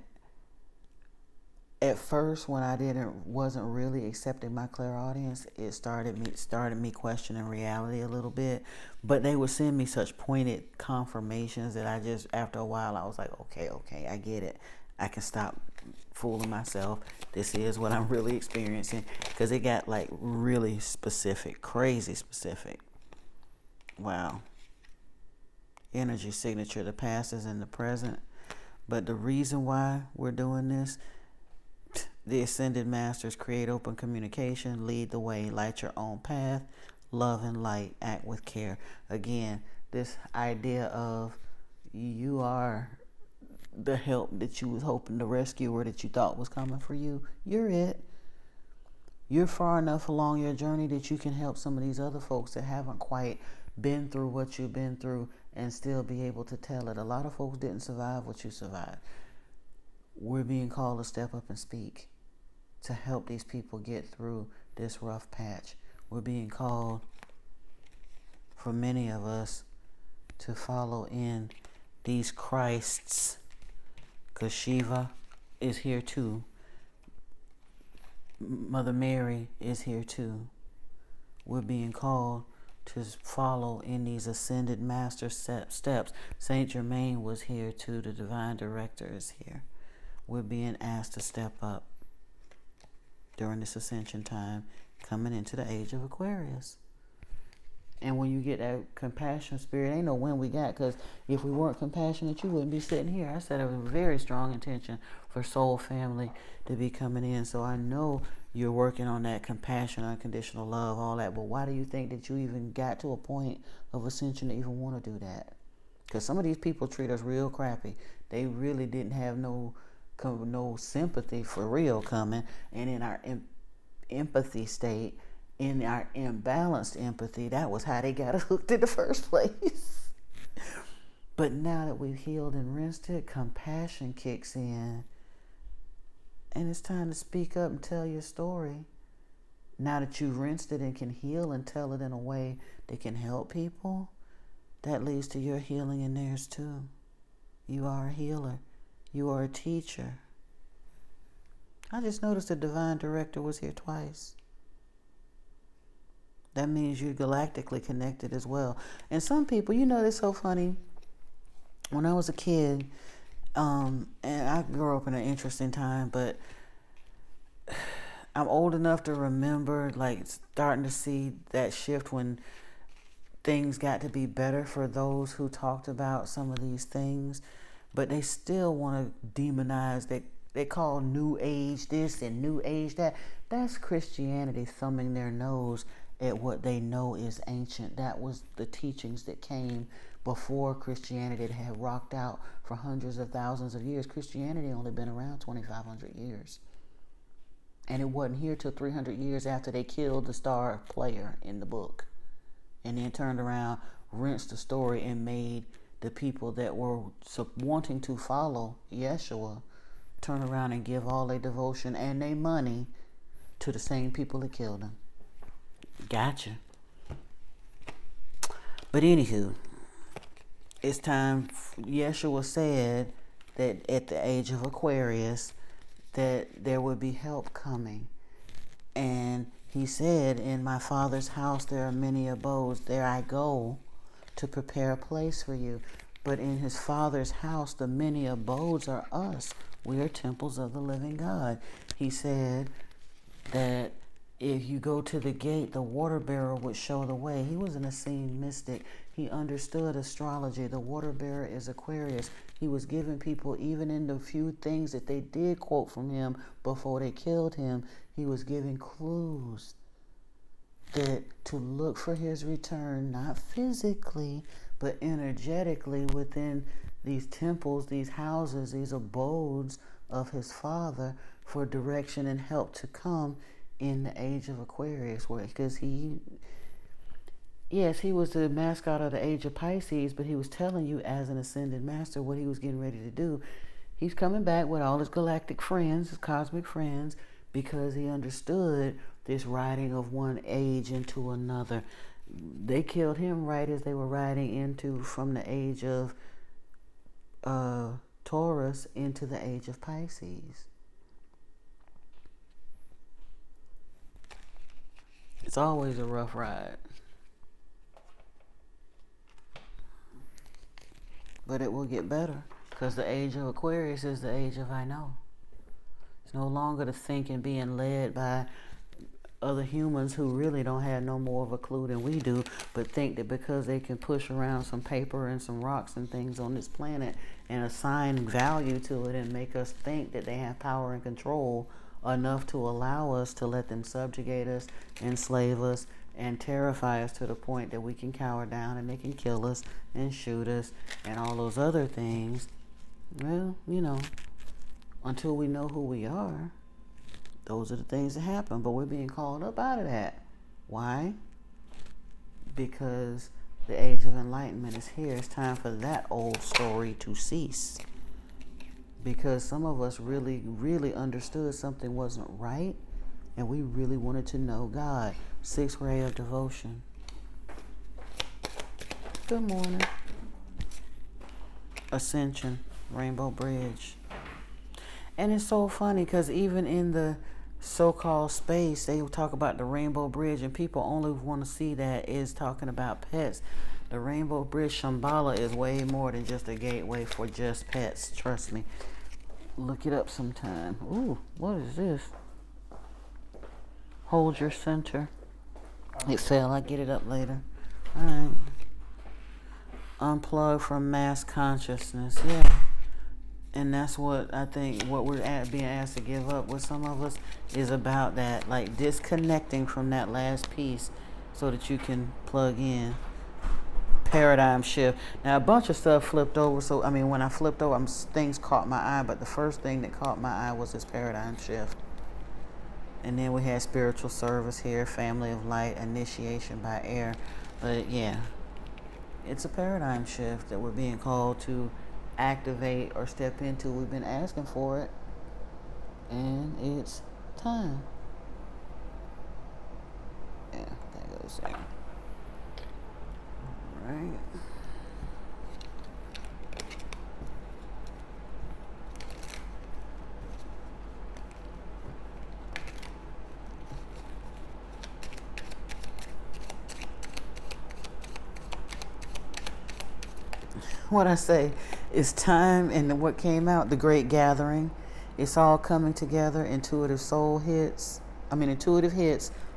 at first, when I wasn't really accepting my clairaudience, it started me questioning reality a little bit. But they would send me such pointed confirmations that I just, after a while, I was like, okay, I get it. I can stop fooling myself. This is what I'm really experiencing, because it got like really specific, crazy specific. Wow. Energy signature, the past is in the present. But the reason why we're doing this, the Ascended Masters create open communication, lead the way, light your own path, love and light, act with care. Again, this idea of you are the help that you was hoping to rescue or that you thought was coming for you. You're it. You're far enough along your journey that you can help some of these other folks that haven't quite been through what you've been through and still be able to tell it. A lot of folks didn't survive what you survived. We're being called to step up and speak, to help these people get through this rough patch. We're being called, for many of us, to follow in these Christs, because Shiva is here too, Mother Mary is here too. We're being called to follow in these ascended master steps. Saint Germain was here too. The divine director is here. We're being asked to step up during this ascension time, coming into the age of Aquarius. And when you get that compassion spirit, ain't no when we got, because if we weren't compassionate, you wouldn't be sitting here. I said it was a very strong intention for Soul Family to be coming in. So I know you're working on that compassion, unconditional love, all that. But why do you think that you even got to a point of ascension to even want to do that? Because some of these people treat us real crappy. They really didn't have no sympathy for real coming. And in our empathy state, in our imbalanced empathy, that was how they got us hooked in the first place. But now that we've healed and rinsed it, compassion kicks in. And it's time to speak up and tell your story. Now that you've rinsed it and can heal and tell it in a way that can help people, that leads to your healing and theirs too. You are a healer. You are a teacher. I just noticed the divine director was here twice. That means you're galactically connected as well. And some people, it's so funny. When I was a kid, and I grew up in an interesting time, but I'm old enough to remember starting to see that shift when things got to be better for those who talked about some of these things, but they still want to demonize. They call New Age this and New Age that. That's Christianity thumbing their nose at what they know is ancient. That was the teachings that came before Christianity that had rocked out for hundreds of thousands of years. Christianity only been around 2,500 years. And it wasn't here till 300 years after they killed the star player in the book. And then turned around, rinsed the story, and made the people that were wanting to follow Yeshua turn around and give all their devotion and their money to the same people that killed him. Gotcha. But anywho, it's time. Yeshua said that at the age of Aquarius that there would be help coming. And he said, in my Father's house there are many abodes. There I go to prepare a place for you. But in his Father's house, the many abodes are us. We are temples of the living God. He said that if you go to the gate, the water bearer would show the way. He was an Essene mystic. He understood astrology. The water bearer is Aquarius. He was giving people, even in the few things that they did quote from him before they killed him, he was giving clues that to look for his return, not physically, but energetically within these temples, these houses, these abodes of his Father for direction and help to come in the age of Aquarius, because he was the mascot of the age of Pisces, but he was telling you as an ascended master what he was getting ready to do. He's coming back with all his galactic friends, his cosmic friends, because he understood this riding of one age into another. They killed him right as they were riding into from the age of Taurus into the age of Pisces. It's always a rough ride. But it will get better, because the age of Aquarius is the age of I know. It's no longer the thinking being led by other humans who really don't have no more of a clue than we do, but think that because they can push around some paper and some rocks and things on this planet and assign value to it and make us think that they have power and control enough to allow us to let them subjugate us, enslave us, and terrify us to the point that we can cower down and they can kill us and shoot us and all those other things. Well, until we know who we are, those are the things that happen. But we're being called up out of that. Why? Because the age of enlightenment is here. It's time for that old story to cease. Because some of us really, really understood something wasn't right, and we really wanted to know God. Sixth ray of devotion. Good morning. Ascension, Rainbow Bridge. And it's so funny because even in the so-called space, they talk about the Rainbow Bridge, and people only want to see that is talking about pets. The Rainbow Bridge Shambhala is way more than just a gateway for just pets. Trust me. Look it up sometime. Ooh, what is this? Hold your center. It fell. I'll get it up later. All right. Unplug from mass consciousness. Yeah. And that's what I think what we're being asked to give up with some of us is about that, like disconnecting from that last piece so that you can plug in. Paradigm shift. Now a bunch of stuff flipped over, so I mean when I flipped over, things caught my eye, but the first thing that caught my eye was this paradigm shift. And then we had spiritual service here, family of light, initiation by air. But yeah, it's a paradigm shift that we're being called to activate or step into. We've been asking for it, and it's time. Yeah, that goes there. All right. What I say is time, and what came out, the great gathering. It's all coming together. Intuitive hits,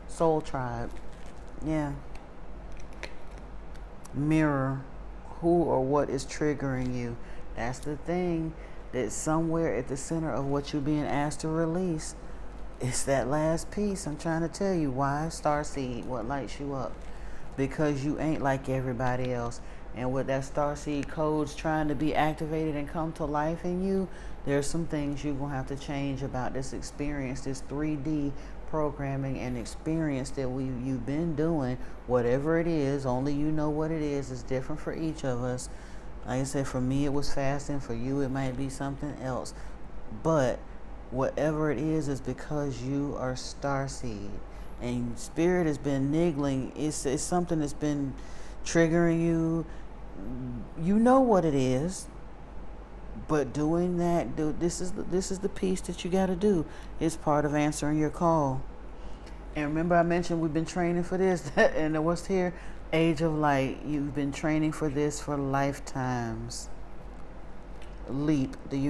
soul tribe. Yeah. Mirror who or what is triggering you. That's the thing, that somewhere at the center of what you're being asked to release, it's that last piece. I'm trying to tell you why. Starseed, what lights you up? Because you ain't like everybody else. And with that starseed codes trying to be activated and come to life in you, there's some things you're going to have to change about this experience, this 3D programming and experience that you've been doing. Whatever it is, only you know what it is. It's different for each of us. Like I said, for me it was fasting. For you it might be something else. But whatever it is because you are starseed. And spirit has been niggling. It's something that's been triggering you. You know what it is, but doing that, this is the piece that you got to do. It's part of answering your call. And remember, I mentioned we've been training for this, and what's here, Age of Light. You've been training for this for lifetimes. Leap the universe.